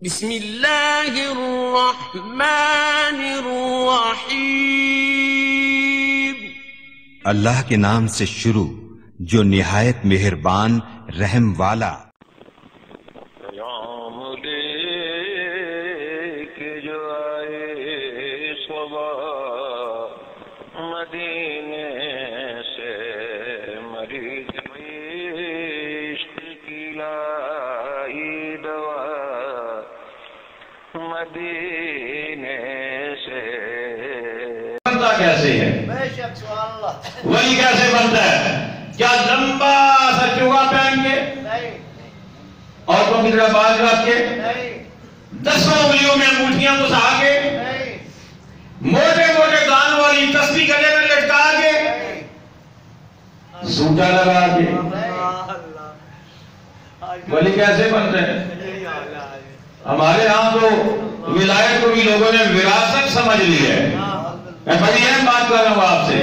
بسم اللہ الرحمن الرحیم۔ اللہ کے نام سے شروع جو نہایت مہربان رحم والا۔ پیام لے کے جو آئے صبح مدینے سے، مریض عشق کی لائی دوا مدینے سے۔ بنتا کیسے ہے؟ ولی کیسے بنتا ہے؟ کیا لمبا سا چوگا پہن کے، عورتوں کی طرح باز رکھ کے، 10 انگلیوں میں انگوٹھیاں گھسا کے، موٹے موٹے گان والی تسبیح گلے میں لٹکا کے، سوٹا لگا کے، ولی کیسے بنتے ہیں؟ ہمارے ہاں تو ولایت کو بھی لوگوں نے وراثت سمجھ لی ہے۔ میں بڑی اہم بات کر رہا ہوں آپ سے،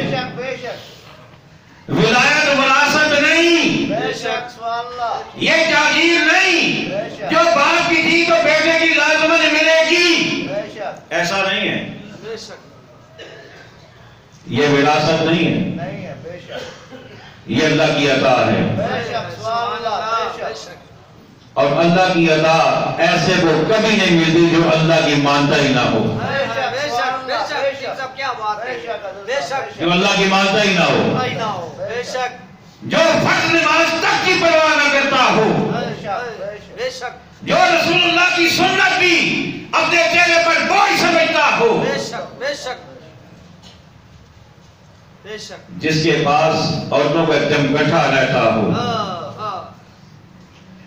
ولایت وراثت نہیں، یہ جاگیر نہیں جو باپ کی تھی تو بیٹے کی لازمن ملے گی، ایسا نہیں ہے۔ یہ وراثت نہیں ہے، یہ اللہ کی عطا ہے، اور اللہ کی عطا ایسے کو کبھی نہیں ملتی جو اللہ کی مانتا ہی نہ ہو، جو اللہ کی مانتا ہی نہ ہو، جو فرض نماز تک کی پرواہ نہ کرتا ہو، جو رسول اللہ کی سنت بھی اپنے چہرے پر بوجھ سمجھتا ہو، جس کے پاس عورتوں کا جمگٹھا رہتا ہو،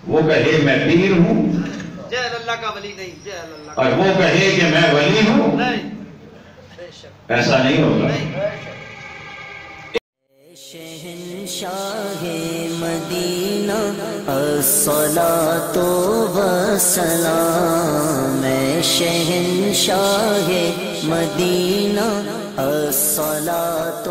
وہ کہے میں پیر ہوں اور وہ کہے کہ میں ولی ہوں، ایسا نہیں ہوگا۔ شہنشاہ مدینہ الصلاۃ والسلام، شہنشاہ مدینہ الصلاۃ